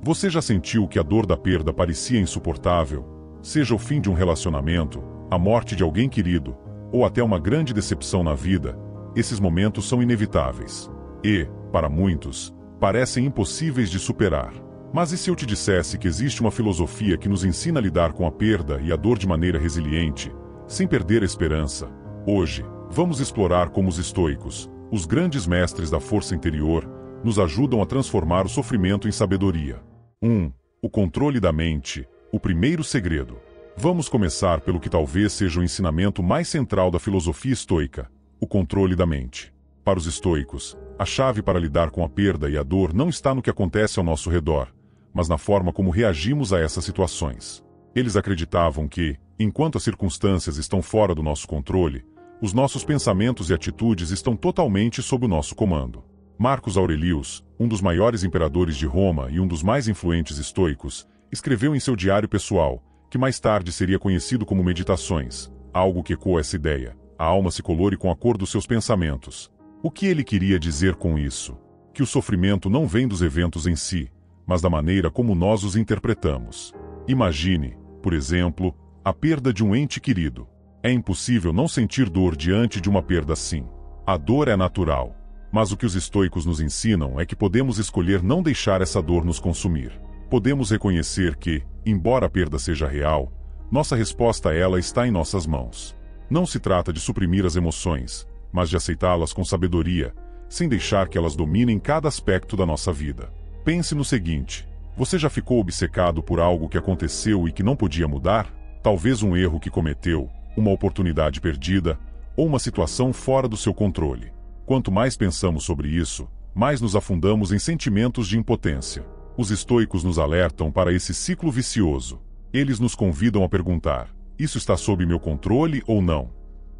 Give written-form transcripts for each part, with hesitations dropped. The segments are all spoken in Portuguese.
Você já sentiu que a dor da perda parecia insuportável? Seja o fim de um relacionamento, a morte de alguém querido, ou até uma grande decepção na vida, esses momentos são inevitáveis. E, para muitos, parecem impossíveis de superar. Mas e se eu te dissesse que existe uma filosofia que nos ensina a lidar com a perda e a dor de maneira resiliente, sem perder a esperança? Hoje, vamos explorar como os estoicos, os grandes mestres da força interior, nos ajudam a transformar o sofrimento em sabedoria. 1. O controle da mente, o primeiro segredo. Vamos começar pelo que talvez seja o ensinamento mais central da filosofia estoica, o controle da mente. Para os estoicos, a chave para lidar com a perda e a dor não está no que acontece ao nosso redor, mas na forma como reagimos a essas situações. Eles acreditavam que, enquanto as circunstâncias estão fora do nosso controle, os nossos pensamentos e atitudes estão totalmente sob o nosso comando. Marcus Aurelius, um dos maiores imperadores de Roma e um dos mais influentes estoicos, escreveu em seu diário pessoal, que mais tarde seria conhecido como Meditações, algo que ecoa essa ideia: a alma se colore com a cor dos seus pensamentos. O que ele queria dizer com isso? Que o sofrimento não vem dos eventos em si, mas da maneira como nós os interpretamos. Imagine, por exemplo, a perda de um ente querido. É impossível não sentir dor diante de uma perda assim. A dor é natural. Mas o que os estoicos nos ensinam é que podemos escolher não deixar essa dor nos consumir. Podemos reconhecer que, embora a perda seja real, nossa resposta a ela está em nossas mãos. Não se trata de suprimir as emoções, mas de aceitá-las com sabedoria, sem deixar que elas dominem cada aspecto da nossa vida. Pense no seguinte: você já ficou obcecado por algo que aconteceu e que não podia mudar? Talvez um erro que cometeu, uma oportunidade perdida, ou uma situação fora do seu controle. Quanto mais pensamos sobre isso, mais nos afundamos em sentimentos de impotência. Os estoicos nos alertam para esse ciclo vicioso. Eles nos convidam a perguntar: isso está sob meu controle ou não?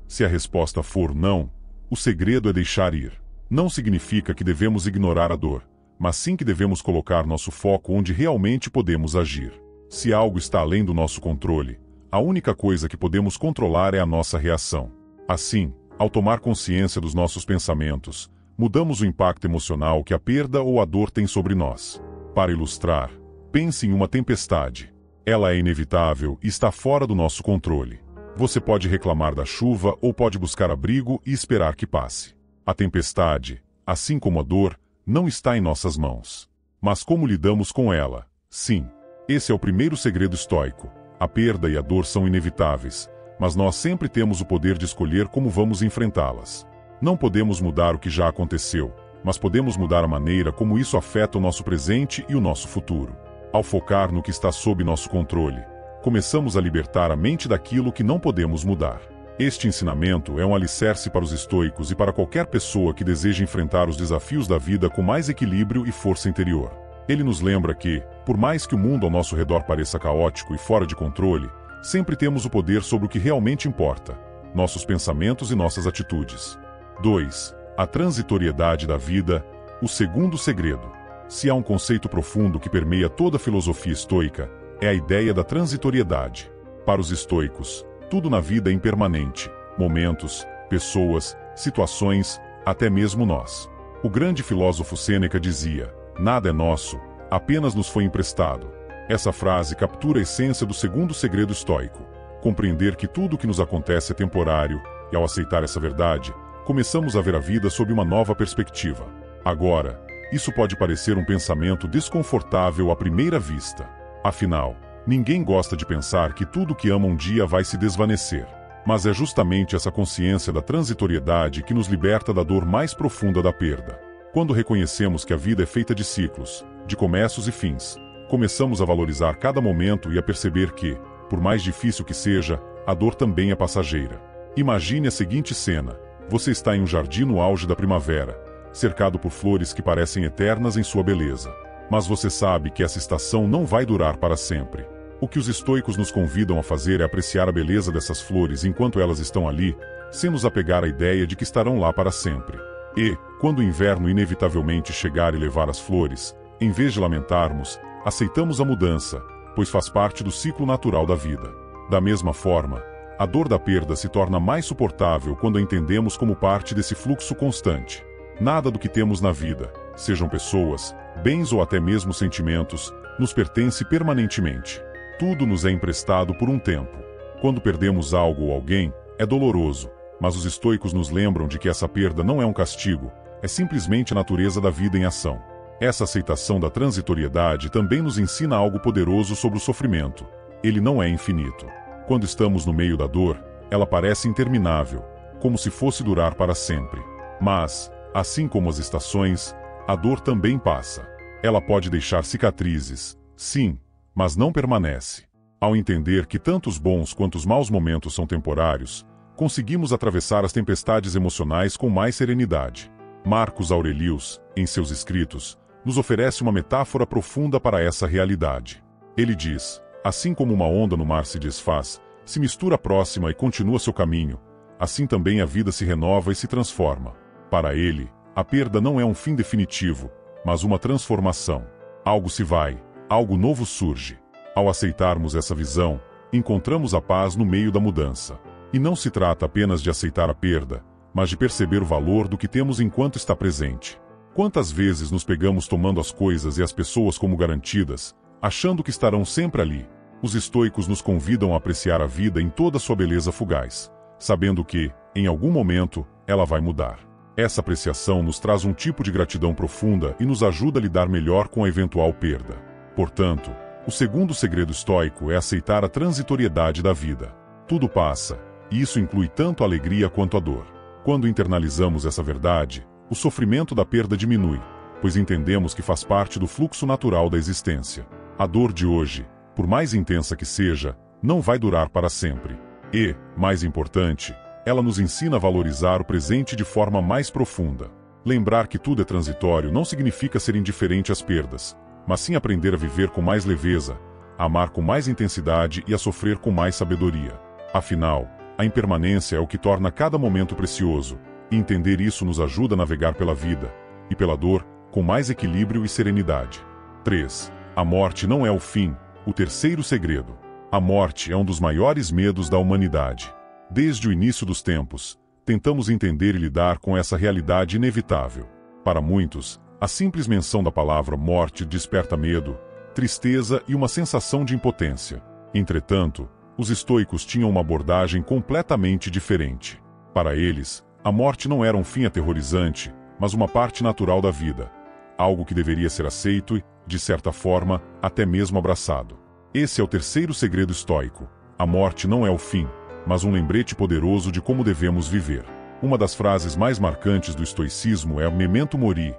Se a resposta for não, o segredo é deixar ir. Não significa que devemos ignorar a dor, mas sim que devemos colocar nosso foco onde realmente podemos agir. Se algo está além do nosso controle, a única coisa que podemos controlar é a nossa reação. Assim, ao tomar consciência dos nossos pensamentos, mudamos o impacto emocional que a perda ou a dor tem sobre nós. Para ilustrar, pense em uma tempestade. Ela é inevitável e está fora do nosso controle. Você pode reclamar da chuva ou pode buscar abrigo e esperar que passe. A tempestade, assim como a dor, não está em nossas mãos. Mas como lidamos com ela? Sim, esse é o primeiro segredo estoico. A perda e a dor são inevitáveis, mas nós sempre temos o poder de escolher como vamos enfrentá-las. Não podemos mudar o que já aconteceu, mas podemos mudar a maneira como isso afeta o nosso presente e o nosso futuro. Ao focar no que está sob nosso controle, começamos a libertar a mente daquilo que não podemos mudar. Este ensinamento é um alicerce para os estoicos e para qualquer pessoa que deseja enfrentar os desafios da vida com mais equilíbrio e força interior. Ele nos lembra que, por mais que o mundo ao nosso redor pareça caótico e fora de controle, sempre temos o poder sobre o que realmente importa: nossos pensamentos e nossas atitudes. 2. A transitoriedade da vida, o segundo segredo. Se há um conceito profundo que permeia toda a filosofia estoica, é a ideia da transitoriedade. Para os estoicos, tudo na vida é impermanente: momentos, pessoas, situações, até mesmo nós. O grande filósofo Sêneca dizia: nada é nosso, apenas nos foi emprestado. Essa frase captura a essência do segundo segredo estoico: compreender que tudo o que nos acontece é temporário, e ao aceitar essa verdade, começamos a ver a vida sob uma nova perspectiva. Agora, isso pode parecer um pensamento desconfortável à primeira vista. Afinal, ninguém gosta de pensar que tudo que ama um dia vai se desvanecer. Mas é justamente essa consciência da transitoriedade que nos liberta da dor mais profunda da perda. Quando reconhecemos que a vida é feita de ciclos, de começos e fins, começamos a valorizar cada momento e a perceber que, por mais difícil que seja, a dor também é passageira. Imagine a seguinte cena: você está em um jardim no auge da primavera, cercado por flores que parecem eternas em sua beleza. Mas você sabe que essa estação não vai durar para sempre. O que os estoicos nos convidam a fazer é apreciar a beleza dessas flores enquanto elas estão ali, sem nos apegar à ideia de que estarão lá para sempre. E, quando o inverno inevitavelmente chegar e levar as flores, em vez de lamentarmos, aceitamos a mudança, pois faz parte do ciclo natural da vida. Da mesma forma, a dor da perda se torna mais suportável quando a entendemos como parte desse fluxo constante. Nada do que temos na vida, sejam pessoas, bens ou até mesmo sentimentos, nos pertence permanentemente. Tudo nos é emprestado por um tempo. Quando perdemos algo ou alguém, é doloroso, mas os estoicos nos lembram de que essa perda não é um castigo, é simplesmente a natureza da vida em ação. Essa aceitação da transitoriedade também nos ensina algo poderoso sobre o sofrimento. Ele não é infinito. Quando estamos no meio da dor, ela parece interminável, como se fosse durar para sempre. Mas, assim como as estações, a dor também passa. Ela pode deixar cicatrizes, sim, mas não permanece. Ao entender que tanto os bons quanto os maus momentos são temporários, conseguimos atravessar as tempestades emocionais com mais serenidade. Marcos Aurelius, em seus escritos, nos oferece uma metáfora profunda para essa realidade. Ele diz: assim como uma onda no mar se desfaz, se mistura próxima e continua seu caminho, assim também a vida se renova e se transforma. Para ele, a perda não é um fim definitivo, mas uma transformação. Algo se vai, algo novo surge. Ao aceitarmos essa visão, encontramos a paz no meio da mudança. E não se trata apenas de aceitar a perda, mas de perceber o valor do que temos enquanto está presente. Quantas vezes nos pegamos tomando as coisas e as pessoas como garantidas, achando que estarão sempre ali? Os estoicos nos convidam a apreciar a vida em toda sua beleza fugaz, sabendo que, em algum momento, ela vai mudar. Essa apreciação nos traz um tipo de gratidão profunda e nos ajuda a lidar melhor com a eventual perda. Portanto, o segundo segredo estoico é aceitar a transitoriedade da vida. Tudo passa, e isso inclui tanto a alegria quanto a dor. Quando internalizamos essa verdade, o sofrimento da perda diminui, pois entendemos que faz parte do fluxo natural da existência. A dor de hoje, por mais intensa que seja, não vai durar para sempre. E, mais importante, ela nos ensina a valorizar o presente de forma mais profunda. Lembrar que tudo é transitório não significa ser indiferente às perdas, mas sim aprender a viver com mais leveza, a amar com mais intensidade e a sofrer com mais sabedoria. Afinal, a impermanência é o que torna cada momento precioso, e entender isso nos ajuda a navegar pela vida, e pela dor, com mais equilíbrio e serenidade. 3. A morte não é o fim, o terceiro segredo. A morte é um dos maiores medos da humanidade. Desde o início dos tempos, tentamos entender e lidar com essa realidade inevitável. Para muitos, a simples menção da palavra morte desperta medo, tristeza e uma sensação de impotência. Entretanto, os estoicos tinham uma abordagem completamente diferente. Para eles, a morte não era um fim aterrorizante, mas uma parte natural da vida, algo que deveria ser aceito e, de certa forma, até mesmo abraçado. Esse é o terceiro segredo estoico. A morte não é o fim, mas um lembrete poderoso de como devemos viver. Uma das frases mais marcantes do estoicismo é memento mori,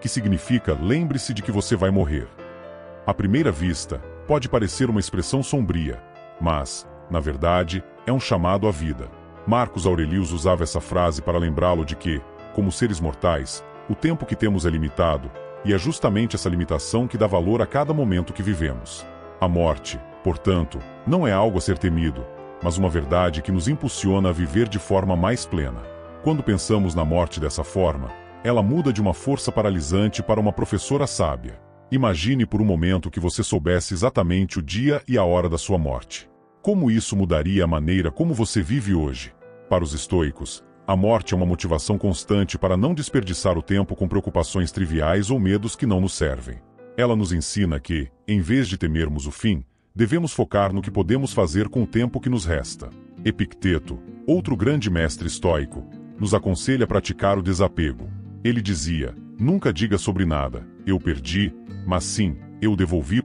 que significa lembre-se de que você vai morrer. À primeira vista, pode parecer uma expressão sombria, mas, na verdade, é um chamado à vida. Marcos Aurelius usava essa frase para lembrá-lo de que, como seres mortais, o tempo que temos é limitado, e é justamente essa limitação que dá valor a cada momento que vivemos. A morte, portanto, não é algo a ser temido, mas uma verdade que nos impulsiona a viver de forma mais plena. Quando pensamos na morte dessa forma, ela muda de uma força paralisante para uma professora sábia. Imagine por um momento que você soubesse exatamente o dia e a hora da sua morte. Como isso mudaria a maneira como você vive hoje? Para os estoicos, a morte é uma motivação constante para não desperdiçar o tempo com preocupações triviais ou medos que não nos servem. Ela nos ensina que, em vez de temermos o fim, devemos focar no que podemos fazer com o tempo que nos resta. Epicteto, outro grande mestre estoico, nos aconselha a praticar o desapego. Ele dizia: nunca diga sobre nada, eu perdi, mas sim, eu devolvi.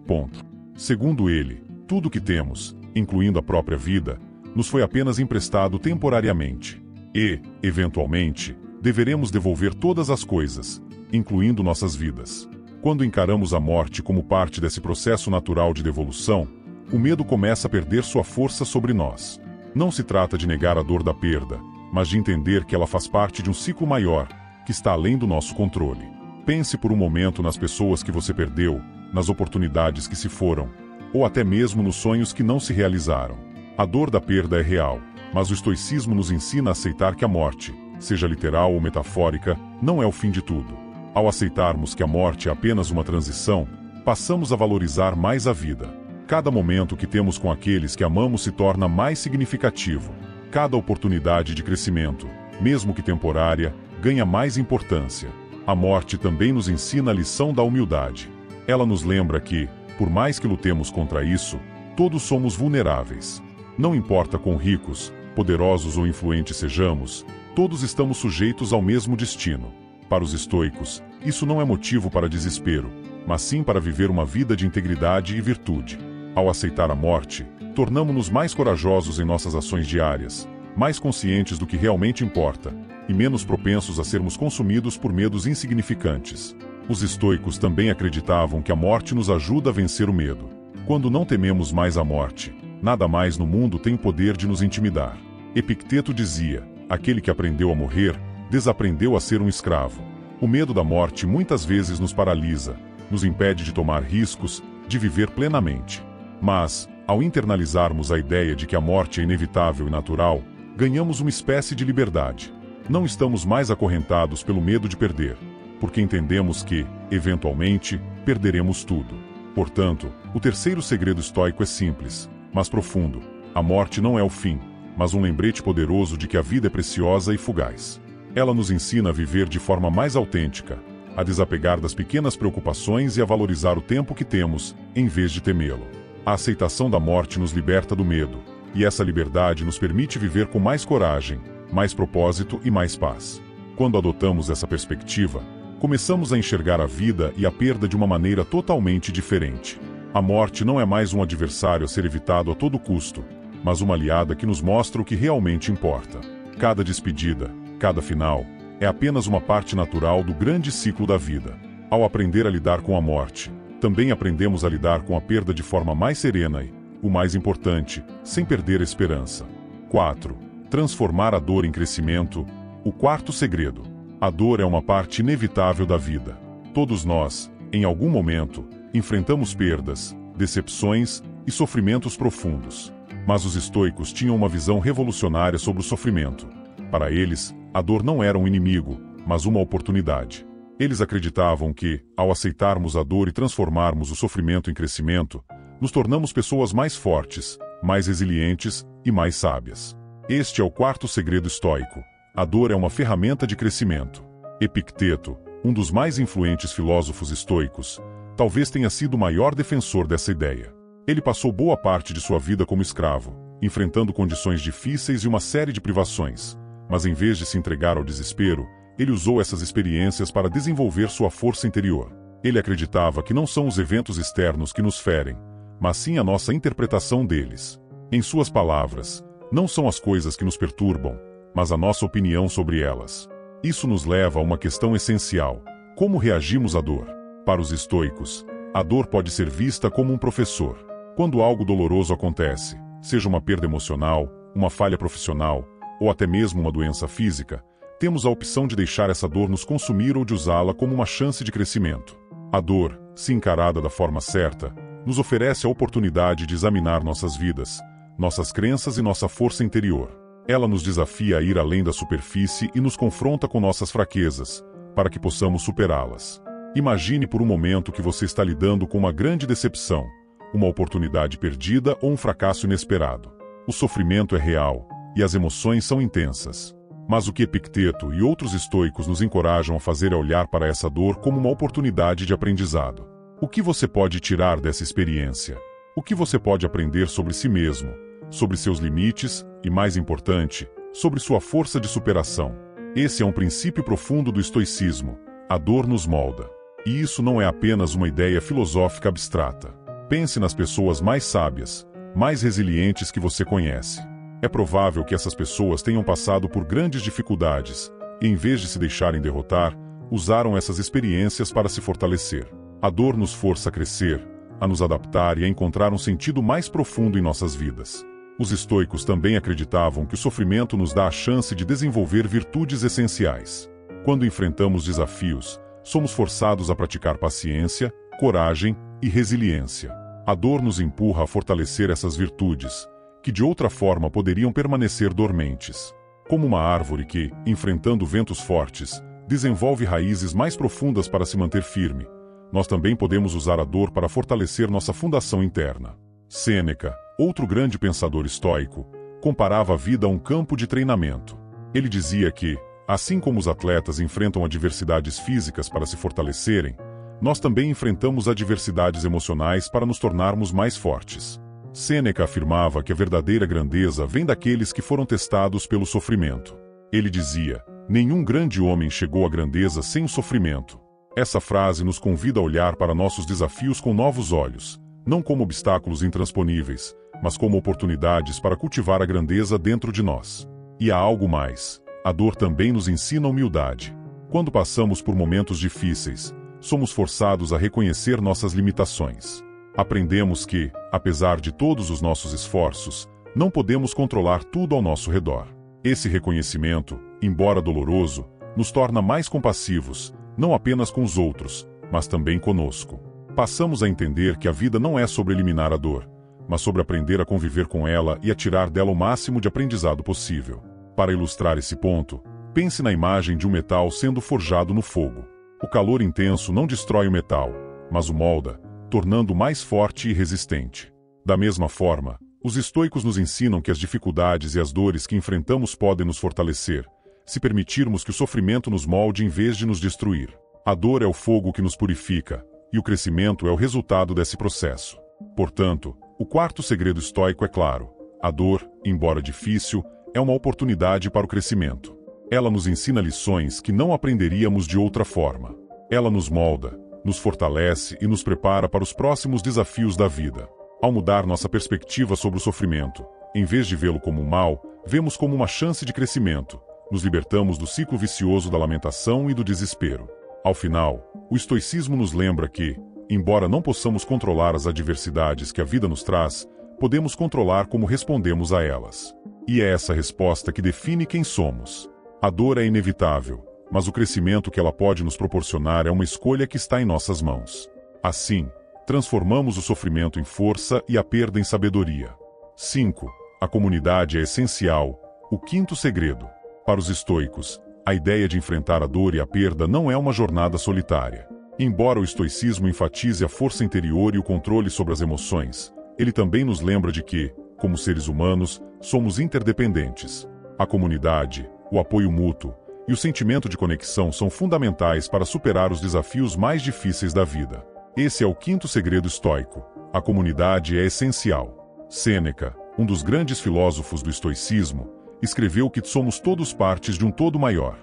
Segundo ele, tudo o que temos, incluindo a própria vida, nos foi apenas emprestado temporariamente. E, eventualmente, deveremos devolver todas as coisas, incluindo nossas vidas. Quando encaramos a morte como parte desse processo natural de devolução, o medo começa a perder sua força sobre nós. Não se trata de negar a dor da perda, mas de entender que ela faz parte de um ciclo maior, que está além do nosso controle. Pense por um momento nas pessoas que você perdeu, nas oportunidades que se foram, ou até mesmo nos sonhos que não se realizaram. A dor da perda é real, mas o estoicismo nos ensina a aceitar que a morte, seja literal ou metafórica, não é o fim de tudo. Ao aceitarmos que a morte é apenas uma transição, passamos a valorizar mais a vida. Cada momento que temos com aqueles que amamos se torna mais significativo. Cada oportunidade de crescimento, mesmo que temporária, ganha mais importância. A morte também nos ensina a lição da humildade. Ela nos lembra que, Por mais que lutemos contra isso, todos somos vulneráveis. Não importa quão ricos, poderosos ou influentes sejamos, todos estamos sujeitos ao mesmo destino. Para os estoicos, isso não é motivo para desespero, mas sim para viver uma vida de integridade e virtude. Ao aceitar a morte, tornamo-nos mais corajosos em nossas ações diárias, mais conscientes do que realmente importa, e menos propensos a sermos consumidos por medos insignificantes. Os estoicos também acreditavam que a morte nos ajuda a vencer o medo. Quando não tememos mais a morte, nada mais no mundo tem o poder de nos intimidar. Epicteto dizia: aquele que aprendeu a morrer, desaprendeu a ser um escravo. O medo da morte muitas vezes nos paralisa, nos impede de tomar riscos, de viver plenamente. Mas, ao internalizarmos a ideia de que a morte é inevitável e natural, ganhamos uma espécie de liberdade. Não estamos mais acorrentados pelo medo de perder, porque entendemos que, eventualmente, perderemos tudo. Portanto, o terceiro segredo estoico é simples, mas profundo. A morte não é o fim, mas um lembrete poderoso de que a vida é preciosa e fugaz. Ela nos ensina a viver de forma mais autêntica, a desapegar das pequenas preocupações e a valorizar o tempo que temos, em vez de temê-lo. A aceitação da morte nos liberta do medo, e essa liberdade nos permite viver com mais coragem, mais propósito e mais paz. Quando adotamos essa perspectiva, começamos a enxergar a vida e a perda de uma maneira totalmente diferente. A morte não é mais um adversário a ser evitado a todo custo, mas uma aliada que nos mostra o que realmente importa. Cada despedida, cada final, é apenas uma parte natural do grande ciclo da vida. Ao aprender a lidar com a morte, também aprendemos a lidar com a perda de forma mais serena e, o mais importante, sem perder a esperança. 4. Transformar a dor em crescimento. O quarto segredo. A dor é uma parte inevitável da vida. Todos nós, em algum momento, enfrentamos perdas, decepções e sofrimentos profundos. Mas os estoicos tinham uma visão revolucionária sobre o sofrimento. Para eles, a dor não era um inimigo, mas uma oportunidade. Eles acreditavam que, ao aceitarmos a dor e transformarmos o sofrimento em crescimento, nos tornamos pessoas mais fortes, mais resilientes e mais sábias. Este é o quarto segredo estoico. A dor é uma ferramenta de crescimento. Epicteto, um dos mais influentes filósofos estoicos, talvez tenha sido o maior defensor dessa ideia. Ele passou boa parte de sua vida como escravo, enfrentando condições difíceis e uma série de privações. Mas em vez de se entregar ao desespero, ele usou essas experiências para desenvolver sua força interior. Ele acreditava que não são os eventos externos que nos ferem, mas sim a nossa interpretação deles. Em suas palavras, não são as coisas que nos perturbam, mas a nossa opinião sobre elas. Isso nos leva a uma questão essencial: como reagimos à dor? Para os estoicos, a dor pode ser vista como um professor. Quando algo doloroso acontece, seja uma perda emocional, uma falha profissional, ou até mesmo uma doença física, temos a opção de deixar essa dor nos consumir ou de usá-la como uma chance de crescimento. A dor, se encarada da forma certa, nos oferece a oportunidade de examinar nossas vidas, nossas crenças e nossa força interior. Ela nos desafia a ir além da superfície e nos confronta com nossas fraquezas, para que possamos superá-las. Imagine por um momento que você está lidando com uma grande decepção, uma oportunidade perdida ou um fracasso inesperado. O sofrimento é real, e as emoções são intensas. Mas o que Epicteto e outros estoicos nos encorajam a fazer é olhar para essa dor como uma oportunidade de aprendizado. O que você pode tirar dessa experiência? O que você pode aprender sobre si mesmo, sobre seus limites e, mais importante, sobre sua força de superação? Esse é um princípio profundo do estoicismo. A dor nos molda. E isso não é apenas uma ideia filosófica abstrata. Pense nas pessoas mais sábias, mais resilientes que você conhece. É provável que essas pessoas tenham passado por grandes dificuldades e, em vez de se deixarem derrotar, usaram essas experiências para se fortalecer. A dor nos força a crescer, a nos adaptar e a encontrar um sentido mais profundo em nossas vidas. Os estoicos também acreditavam que o sofrimento nos dá a chance de desenvolver virtudes essenciais. Quando enfrentamos desafios, somos forçados a praticar paciência, coragem e resiliência. A dor nos empurra a fortalecer essas virtudes, que de outra forma poderiam permanecer dormentes. Como uma árvore que, enfrentando ventos fortes, desenvolve raízes mais profundas para se manter firme, nós também podemos usar a dor para fortalecer nossa fundação interna. Sêneca, outro grande pensador estoico, comparava a vida a um campo de treinamento. Ele dizia que, assim como os atletas enfrentam adversidades físicas para se fortalecerem, nós também enfrentamos adversidades emocionais para nos tornarmos mais fortes. Sêneca afirmava que a verdadeira grandeza vem daqueles que foram testados pelo sofrimento. Ele dizia: nenhum grande homem chegou à grandeza sem o sofrimento. Essa frase nos convida a olhar para nossos desafios com novos olhos, não como obstáculos intransponíveis, mas como oportunidades para cultivar a grandeza dentro de nós. E há algo mais: a dor também nos ensina humildade. Quando passamos por momentos difíceis, somos forçados a reconhecer nossas limitações. Aprendemos que, apesar de todos os nossos esforços, não podemos controlar tudo ao nosso redor. Esse reconhecimento, embora doloroso, nos torna mais compassivos, não apenas com os outros, mas também conosco. Passamos a entender que a vida não é sobre eliminar a dor, mas sobre aprender a conviver com ela e a tirar dela o máximo de aprendizado possível. Para ilustrar esse ponto, pense na imagem de um metal sendo forjado no fogo. O calor intenso não destrói o metal, mas o molda, tornando-o mais forte e resistente. Da mesma forma, os estoicos nos ensinam que as dificuldades e as dores que enfrentamos podem nos fortalecer, se permitirmos que o sofrimento nos molde em vez de nos destruir. A dor é o fogo que nos purifica, e o crescimento é o resultado desse processo. Portanto, o quarto segredo estoico é claro: a dor, embora difícil, é uma oportunidade para o crescimento. Ela nos ensina lições que não aprenderíamos de outra forma. Ela nos molda, nos fortalece e nos prepara para os próximos desafios da vida. Ao mudar nossa perspectiva sobre o sofrimento, em vez de vê-lo como um mal, vemos como uma chance de crescimento. Nos libertamos do ciclo vicioso da lamentação e do desespero. Ao final, o estoicismo nos lembra que, embora não possamos controlar as adversidades que a vida nos traz, podemos controlar como respondemos a elas. E é essa resposta que define quem somos. A dor é inevitável, mas o crescimento que ela pode nos proporcionar é uma escolha que está em nossas mãos. Assim, transformamos o sofrimento em força e a perda em sabedoria. 5. A comunidade é essencial. O quinto segredo. Para os estoicos, a ideia de enfrentar a dor e a perda não é uma jornada solitária. Embora o estoicismo enfatize a força interior e o controle sobre as emoções, ele também nos lembra de que, como seres humanos, somos interdependentes. A comunidade, o apoio mútuo e o sentimento de conexão são fundamentais para superar os desafios mais difíceis da vida. Esse é o quinto segredo estoico. A comunidade é essencial. Sêneca, um dos grandes filósofos do estoicismo, escreveu que somos todos partes de um todo maior.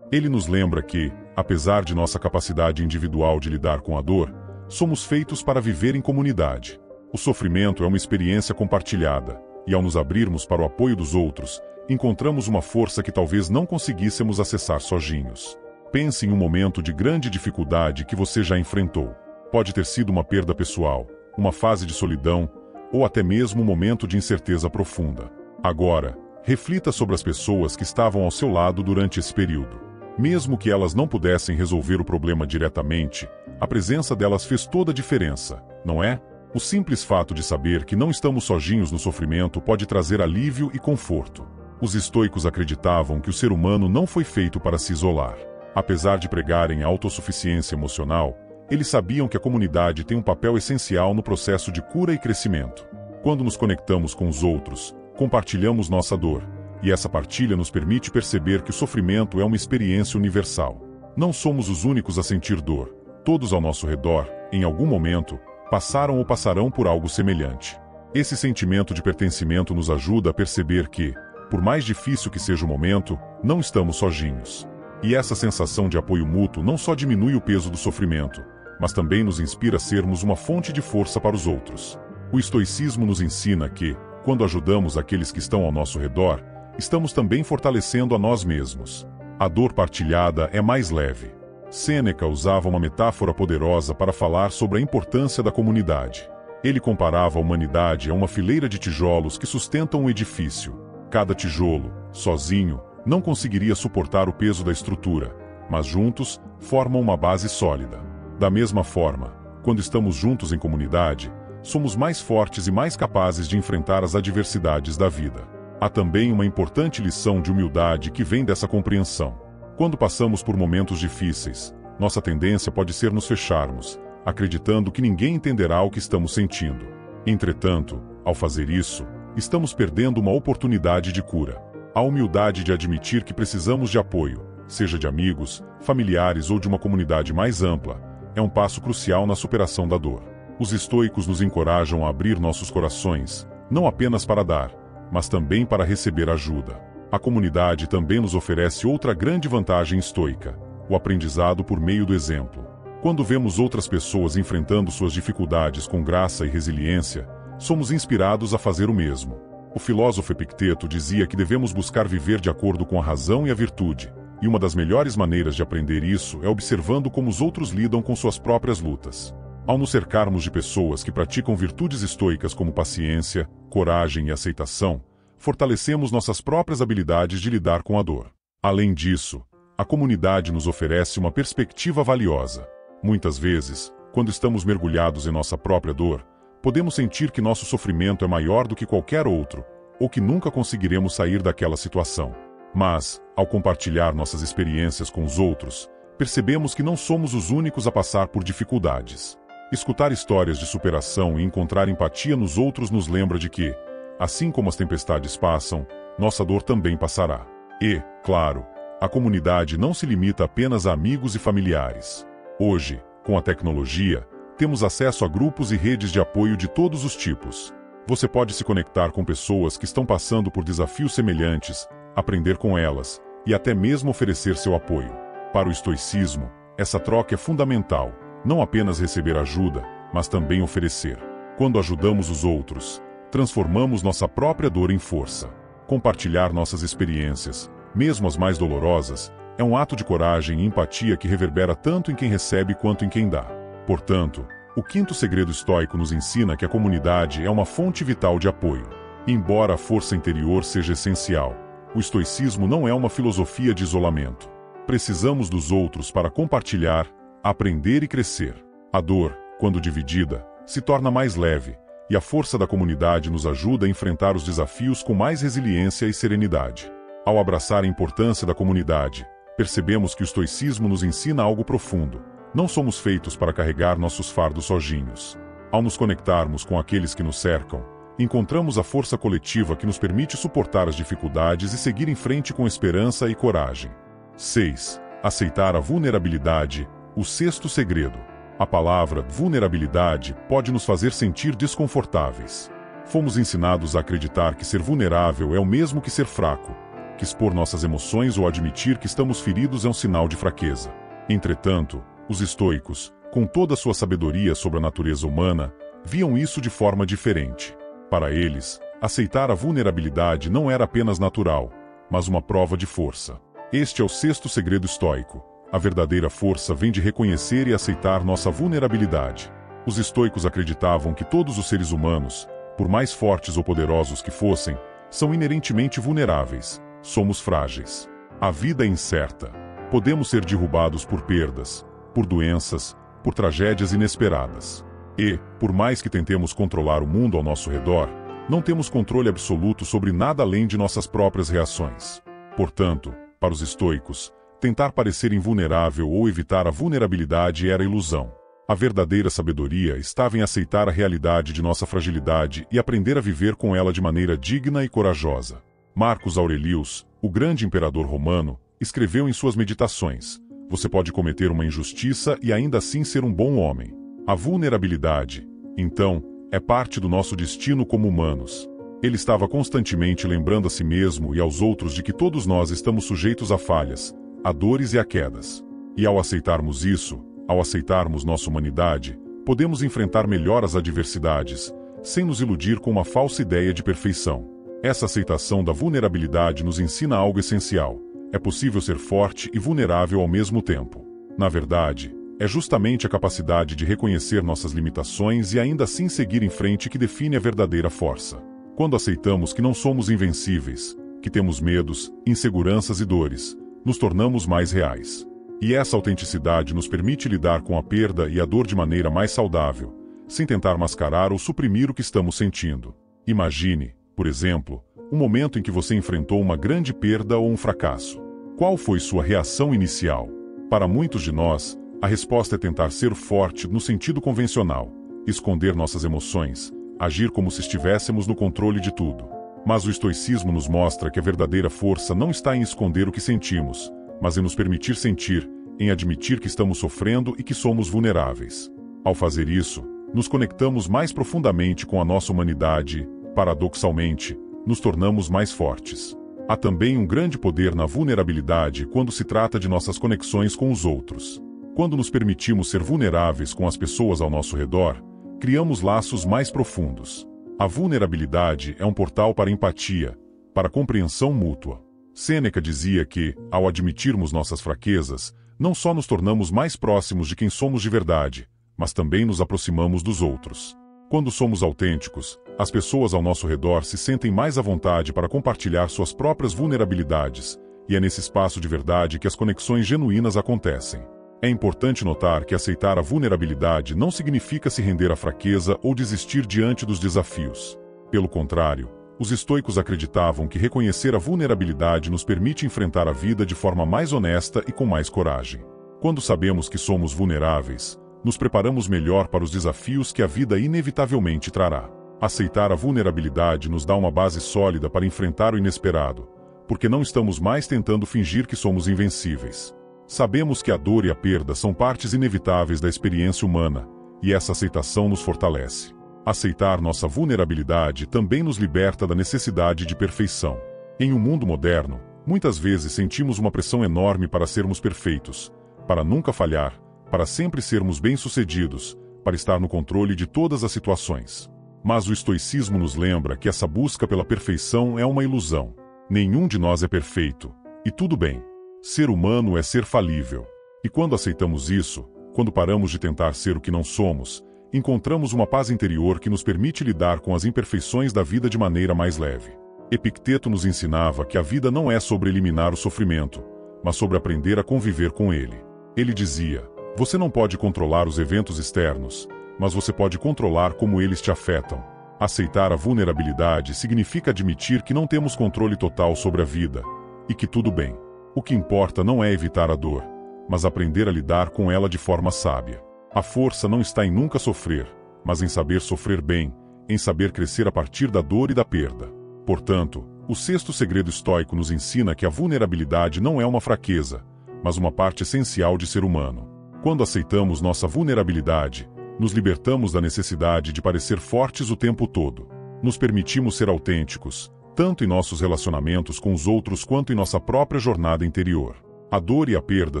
Ele nos lembra que, apesar de nossa capacidade individual de lidar com a dor, somos feitos para viver em comunidade. O sofrimento é uma experiência compartilhada, e ao nos abrirmos para o apoio dos outros, encontramos uma força que talvez não conseguíssemos acessar sozinhos. Pense em um momento de grande dificuldade que você já enfrentou. Pode ter sido uma perda pessoal, uma fase de solidão, ou até mesmo um momento de incerteza profunda. Agora, reflita sobre as pessoas que estavam ao seu lado durante esse período. Mesmo que elas não pudessem resolver o problema diretamente, a presença delas fez toda a diferença, não é? O simples fato de saber que não estamos sozinhos no sofrimento pode trazer alívio e conforto. Os estoicos acreditavam que o ser humano não foi feito para se isolar. Apesar de pregarem a autossuficiência emocional, eles sabiam que a comunidade tem um papel essencial no processo de cura e crescimento. Quando nos conectamos com os outros, compartilhamos nossa dor, e essa partilha nos permite perceber que o sofrimento é uma experiência universal. Não somos os únicos a sentir dor. Todos ao nosso redor, em algum momento, passaram ou passarão por algo semelhante. Esse sentimento de pertencimento nos ajuda a perceber que, por mais difícil que seja o momento, não estamos sozinhos. E essa sensação de apoio mútuo não só diminui o peso do sofrimento, mas também nos inspira a sermos uma fonte de força para os outros. O estoicismo nos ensina que, quando ajudamos aqueles que estão ao nosso redor, estamos também fortalecendo a nós mesmos. A dor partilhada é mais leve. Sêneca usava uma metáfora poderosa para falar sobre a importância da comunidade. Ele comparava a humanidade a uma fileira de tijolos que sustentam um edifício. Cada tijolo, sozinho, não conseguiria suportar o peso da estrutura, mas juntos formam uma base sólida. Da mesma forma, quando estamos juntos em comunidade, somos mais fortes e mais capazes de enfrentar as adversidades da vida. Há também uma importante lição de humildade que vem dessa compreensão. Quando passamos por momentos difíceis, nossa tendência pode ser nos fecharmos, acreditando que ninguém entenderá o que estamos sentindo. Entretanto, ao fazer isso, estamos perdendo uma oportunidade de cura. A humildade de admitir que precisamos de apoio, seja de amigos, familiares ou de uma comunidade mais ampla, é um passo crucial na superação da dor. Os estoicos nos encorajam a abrir nossos corações, não apenas para dar, mas também para receber ajuda. A comunidade também nos oferece outra grande vantagem estoica: o aprendizado por meio do exemplo. Quando vemos outras pessoas enfrentando suas dificuldades com graça e resiliência, somos inspirados a fazer o mesmo. O filósofo Epicteto dizia que devemos buscar viver de acordo com a razão e a virtude, e uma das melhores maneiras de aprender isso é observando como os outros lidam com suas próprias lutas. Ao nos cercarmos de pessoas que praticam virtudes estoicas como paciência, coragem e aceitação, fortalecemos nossas próprias habilidades de lidar com a dor. Além disso, a comunidade nos oferece uma perspectiva valiosa. Muitas vezes, quando estamos mergulhados em nossa própria dor, podemos sentir que nosso sofrimento é maior do que qualquer outro, ou que nunca conseguiremos sair daquela situação. Mas, ao compartilhar nossas experiências com os outros, percebemos que não somos os únicos a passar por dificuldades. Escutar histórias de superação e encontrar empatia nos outros nos lembra de que, assim como as tempestades passam, nossa dor também passará. E, claro, a comunidade não se limita apenas a amigos e familiares. Hoje, com a tecnologia, temos acesso a grupos e redes de apoio de todos os tipos. Você pode se conectar com pessoas que estão passando por desafios semelhantes, aprender com elas, e até mesmo oferecer seu apoio. Para o estoicismo, essa troca é fundamental, não apenas receber ajuda, mas também oferecer. Quando ajudamos os outros, transformamos nossa própria dor em força. Compartilhar nossas experiências, mesmo as mais dolorosas, é um ato de coragem e empatia que reverbera tanto em quem recebe quanto em quem dá. Portanto, o quinto segredo estoico nos ensina que a comunidade é uma fonte vital de apoio. Embora a força interior seja essencial, o estoicismo não é uma filosofia de isolamento. Precisamos dos outros para compartilhar, aprender e crescer. A dor, quando dividida, se torna mais leve, e a força da comunidade nos ajuda a enfrentar os desafios com mais resiliência e serenidade. Ao abraçar a importância da comunidade, percebemos que o estoicismo nos ensina algo profundo. Não somos feitos para carregar nossos fardos sozinhos. Ao nos conectarmos com aqueles que nos cercam, encontramos a força coletiva que nos permite suportar as dificuldades e seguir em frente com esperança e coragem. 6. Aceitar a vulnerabilidade, o sexto segredo. A palavra vulnerabilidade pode nos fazer sentir desconfortáveis. Fomos ensinados a acreditar que ser vulnerável é o mesmo que ser fraco, que expor nossas emoções ou admitir que estamos feridos é um sinal de fraqueza. Entretanto, os estoicos, com toda a sua sabedoria sobre a natureza humana, viam isso de forma diferente. Para eles, aceitar a vulnerabilidade não era apenas natural, mas uma prova de força. Este é o sexto segredo estoico. A verdadeira força vem de reconhecer e aceitar nossa vulnerabilidade. Os estoicos acreditavam que todos os seres humanos, por mais fortes ou poderosos que fossem, são inerentemente vulneráveis. Somos frágeis. A vida é incerta. Podemos ser derrubados por perdas, por doenças, por tragédias inesperadas. E, por mais que tentemos controlar o mundo ao nosso redor, não temos controle absoluto sobre nada além de nossas próprias reações. Portanto, para os estoicos, tentar parecer invulnerável ou evitar a vulnerabilidade era ilusão. A verdadeira sabedoria estava em aceitar a realidade de nossa fragilidade e aprender a viver com ela de maneira digna e corajosa. Marcos Aurelius, o grande imperador romano, escreveu em suas meditações: você pode cometer uma injustiça e ainda assim ser um bom homem. A vulnerabilidade, então, é parte do nosso destino como humanos. Ele estava constantemente lembrando a si mesmo e aos outros de que todos nós estamos sujeitos a falhas, a dores e a quedas. E ao aceitarmos isso, ao aceitarmos nossa humanidade, podemos enfrentar melhor as adversidades, sem nos iludir com uma falsa ideia de perfeição. Essa aceitação da vulnerabilidade nos ensina algo essencial. É possível ser forte e vulnerável ao mesmo tempo. Na verdade, é justamente a capacidade de reconhecer nossas limitações e ainda assim seguir em frente que define a verdadeira força. Quando aceitamos que não somos invencíveis, que temos medos, inseguranças e dores, nos tornamos mais reais. E essa autenticidade nos permite lidar com a perda e a dor de maneira mais saudável, sem tentar mascarar ou suprimir o que estamos sentindo. Imagine, por exemplo, um momento em que você enfrentou uma grande perda ou um fracasso. Qual foi sua reação inicial? Para muitos de nós, a resposta é tentar ser forte no sentido convencional, esconder nossas emoções, agir como se estivéssemos no controle de tudo. Mas o estoicismo nos mostra que a verdadeira força não está em esconder o que sentimos, mas em nos permitir sentir, em admitir que estamos sofrendo e que somos vulneráveis. Ao fazer isso, nos conectamos mais profundamente com a nossa humanidade e, paradoxalmente, nos tornamos mais fortes. Há também um grande poder na vulnerabilidade quando se trata de nossas conexões com os outros. Quando nos permitimos ser vulneráveis com as pessoas ao nosso redor, criamos laços mais profundos. A vulnerabilidade é um portal para empatia, para compreensão mútua. Sêneca dizia que, ao admitirmos nossas fraquezas, não só nos tornamos mais próximos de quem somos de verdade, mas também nos aproximamos dos outros. Quando somos autênticos, as pessoas ao nosso redor se sentem mais à vontade para compartilhar suas próprias vulnerabilidades, e é nesse espaço de verdade que as conexões genuínas acontecem. É importante notar que aceitar a vulnerabilidade não significa se render à fraqueza ou desistir diante dos desafios. Pelo contrário, os estoicos acreditavam que reconhecer a vulnerabilidade nos permite enfrentar a vida de forma mais honesta e com mais coragem. Quando sabemos que somos vulneráveis, nos preparamos melhor para os desafios que a vida inevitavelmente trará. Aceitar a vulnerabilidade nos dá uma base sólida para enfrentar o inesperado, porque não estamos mais tentando fingir que somos invencíveis. Sabemos que a dor e a perda são partes inevitáveis da experiência humana, e essa aceitação nos fortalece. Aceitar nossa vulnerabilidade também nos liberta da necessidade de perfeição. Em um mundo moderno, muitas vezes sentimos uma pressão enorme para sermos perfeitos, para nunca falhar, para sempre sermos bem-sucedidos, para estar no controle de todas as situações. Mas o estoicismo nos lembra que essa busca pela perfeição é uma ilusão. Nenhum de nós é perfeito, e tudo bem. Ser humano é ser falível. E quando aceitamos isso, quando paramos de tentar ser o que não somos, encontramos uma paz interior que nos permite lidar com as imperfeições da vida de maneira mais leve. Epicteto nos ensinava que a vida não é sobre eliminar o sofrimento, mas sobre aprender a conviver com ele. Ele dizia: você não pode controlar os eventos externos, mas você pode controlar como eles te afetam. Aceitar a vulnerabilidade significa admitir que não temos controle total sobre a vida, e que tudo bem. O que importa não é evitar a dor, mas aprender a lidar com ela de forma sábia. A força não está em nunca sofrer, mas em saber sofrer bem, em saber crescer a partir da dor e da perda. Portanto, o sexto segredo estoico nos ensina que a vulnerabilidade não é uma fraqueza, mas uma parte essencial de ser humano. Quando aceitamos nossa vulnerabilidade, nos libertamos da necessidade de parecer fortes o tempo todo. Nos permitimos ser autênticos, tanto em nossos relacionamentos com os outros quanto em nossa própria jornada interior. A dor e a perda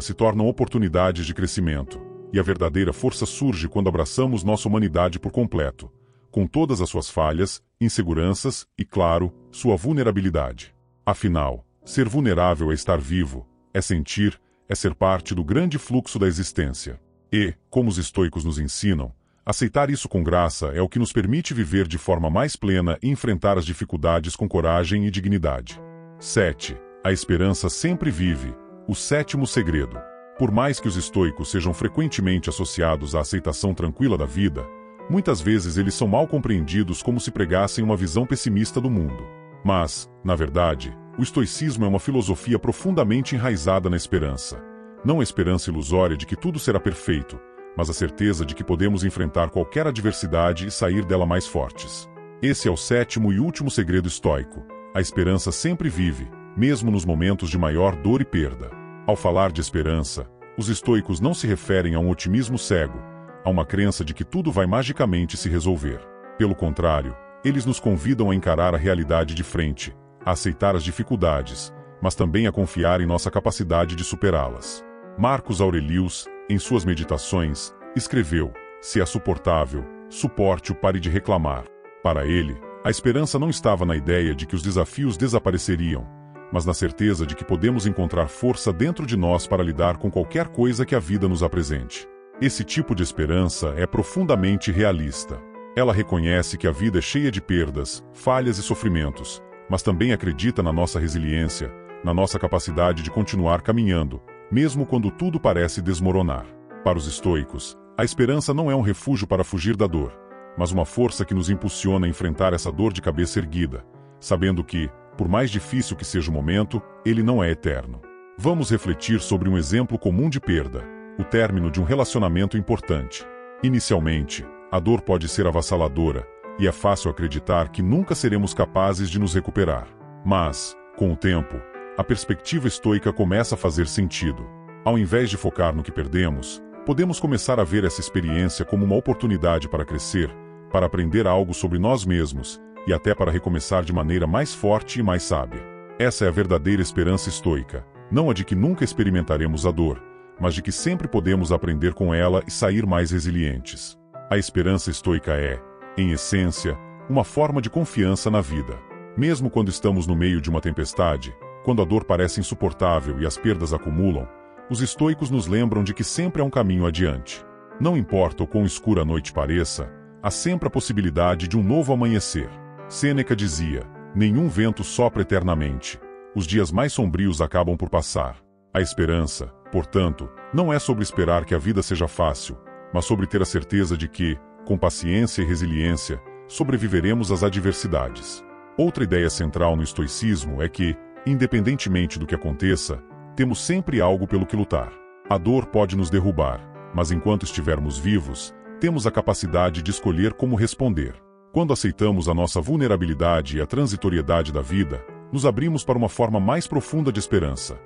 se tornam oportunidades de crescimento, e a verdadeira força surge quando abraçamos nossa humanidade por completo, com todas as suas falhas, inseguranças e, claro, sua vulnerabilidade. Afinal, ser vulnerável é estar vivo, é sentir, é ser parte do grande fluxo da existência. E, como os estoicos nos ensinam, aceitar isso com graça é o que nos permite viver de forma mais plena e enfrentar as dificuldades com coragem e dignidade. 7. A esperança sempre vive. O sétimo segredo. Por mais que os estoicos sejam frequentemente associados à aceitação tranquila da vida, muitas vezes eles são mal compreendidos como se pregassem uma visão pessimista do mundo. Mas, na verdade, o estoicismo é uma filosofia profundamente enraizada na esperança. Não a esperança ilusória de que tudo será perfeito, mas a certeza de que podemos enfrentar qualquer adversidade e sair dela mais fortes. Esse é o sétimo e último segredo estoico. A esperança sempre vive, mesmo nos momentos de maior dor e perda. Ao falar de esperança, os estoicos não se referem a um otimismo cego, a uma crença de que tudo vai magicamente se resolver. Pelo contrário, eles nos convidam a encarar a realidade de frente, a aceitar as dificuldades, mas também a confiar em nossa capacidade de superá-las. Marcos Aurelius, em suas meditações, escreveu: se é suportável, suporte-o, pare de reclamar. Para ele, a esperança não estava na ideia de que os desafios desapareceriam, mas na certeza de que podemos encontrar força dentro de nós para lidar com qualquer coisa que a vida nos apresente. Esse tipo de esperança é profundamente realista. Ela reconhece que a vida é cheia de perdas, falhas e sofrimentos, mas também acredita na nossa resiliência, na nossa capacidade de continuar caminhando, mesmo quando tudo parece desmoronar. Para os estoicos, a esperança não é um refúgio para fugir da dor, mas uma força que nos impulsiona a enfrentar essa dor de cabeça erguida, sabendo que, por mais difícil que seja o momento, ele não é eterno. Vamos refletir sobre um exemplo comum de perda, o término de um relacionamento importante. Inicialmente, a dor pode ser avassaladora, e é fácil acreditar que nunca seremos capazes de nos recuperar. Mas, com o tempo, a perspectiva estoica começa a fazer sentido. Ao invés de focar no que perdemos, podemos começar a ver essa experiência como uma oportunidade para crescer, para aprender algo sobre nós mesmos, e até para recomeçar de maneira mais forte e mais sábia. Essa é a verdadeira esperança estoica, não a de que nunca experimentaremos a dor, mas de que sempre podemos aprender com ela e sair mais resilientes. A esperança estoica é, em essência, uma forma de confiança na vida. Mesmo quando estamos no meio de uma tempestade, quando a dor parece insuportável e as perdas acumulam, os estoicos nos lembram de que sempre há um caminho adiante. Não importa o quão escura a noite pareça, há sempre a possibilidade de um novo amanhecer. Sêneca dizia: nenhum vento sopra eternamente. Os dias mais sombrios acabam por passar. A esperança, portanto, não é sobre esperar que a vida seja fácil, mas sobre ter a certeza de que, com paciência e resiliência, sobreviveremos às adversidades. Outra ideia central no estoicismo é que, independentemente do que aconteça, temos sempre algo pelo que lutar. A dor pode nos derrubar, mas enquanto estivermos vivos, temos a capacidade de escolher como responder. Quando aceitamos a nossa vulnerabilidade e a transitoriedade da vida, nos abrimos para uma forma mais profunda de esperança.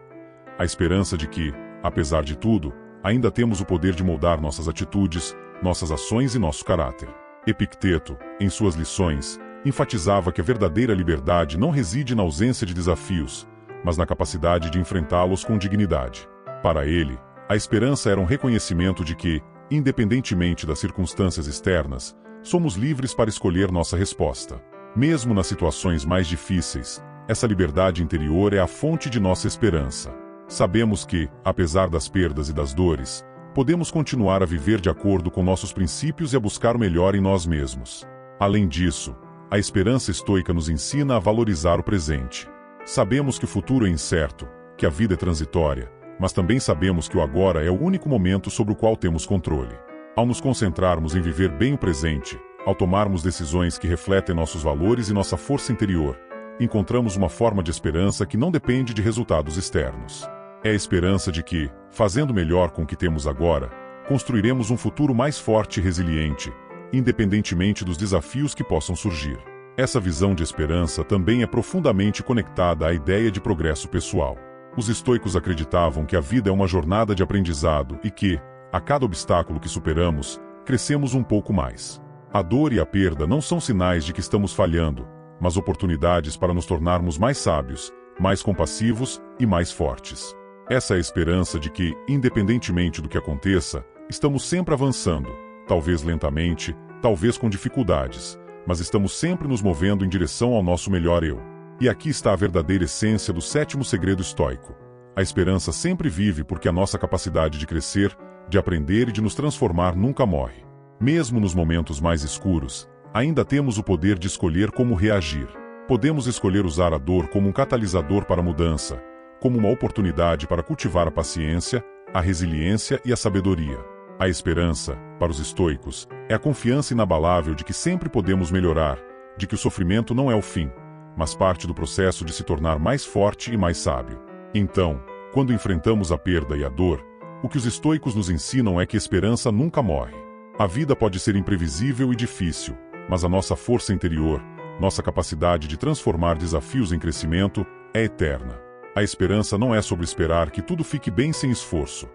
A esperança de que, apesar de tudo, ainda temos o poder de moldar nossas atitudes, nossas ações e nosso caráter. Epicteto, em suas lições, enfatizava que a verdadeira liberdade não reside na ausência de desafios, mas na capacidade de enfrentá-los com dignidade. Para ele, a esperança era um reconhecimento de que, independentemente das circunstâncias externas, somos livres para escolher nossa resposta. Mesmo nas situações mais difíceis, essa liberdade interior é a fonte de nossa esperança. Sabemos que, apesar das perdas e das dores, podemos continuar a viver de acordo com nossos princípios e a buscar o melhor em nós mesmos. Além disso, a esperança estoica nos ensina a valorizar o presente. Sabemos que o futuro é incerto, que a vida é transitória, mas também sabemos que o agora é o único momento sobre o qual temos controle. Ao nos concentrarmos em viver bem o presente, ao tomarmos decisões que refletem nossos valores e nossa força interior, encontramos uma forma de esperança que não depende de resultados externos. É a esperança de que, fazendo melhor com o que temos agora, construiremos um futuro mais forte e resiliente, independentemente dos desafios que possam surgir. Essa visão de esperança também é profundamente conectada à ideia de progresso pessoal. Os estoicos acreditavam que a vida é uma jornada de aprendizado e que, a cada obstáculo que superamos, crescemos um pouco mais. A dor e a perda não são sinais de que estamos falhando, mas oportunidades para nos tornarmos mais sábios, mais compassivos e mais fortes. Essa é a esperança de que, independentemente do que aconteça, estamos sempre avançando, talvez lentamente, talvez com dificuldades, mas estamos sempre nos movendo em direção ao nosso melhor eu. E aqui está a verdadeira essência do sétimo segredo estoico. A esperança sempre vive porque a nossa capacidade de crescer, de aprender e de nos transformar nunca morre. Mesmo nos momentos mais escuros, ainda temos o poder de escolher como reagir. Podemos escolher usar a dor como um catalisador para a mudança, como uma oportunidade para cultivar a paciência, a resiliência e a sabedoria. A esperança, para os estoicos, é a confiança inabalável de que sempre podemos melhorar, de que o sofrimento não é o fim, mas parte do processo de se tornar mais forte e mais sábio. Então, quando enfrentamos a perda e a dor, o que os estoicos nos ensinam é que a esperança nunca morre. A vida pode ser imprevisível e difícil, mas a nossa força interior, nossa capacidade de transformar desafios em crescimento, é eterna. A esperança não é sobre esperar que tudo fique bem sem esforço.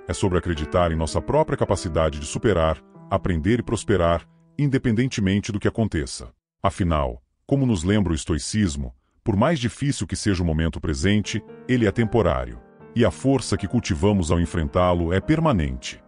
É sobre acreditar em nossa própria capacidade de superar, aprender e prosperar, independentemente do que aconteça. Afinal, como nos lembra o estoicismo, por mais difícil que seja o momento presente, ele é temporário. E a força que cultivamos ao enfrentá-lo é permanente.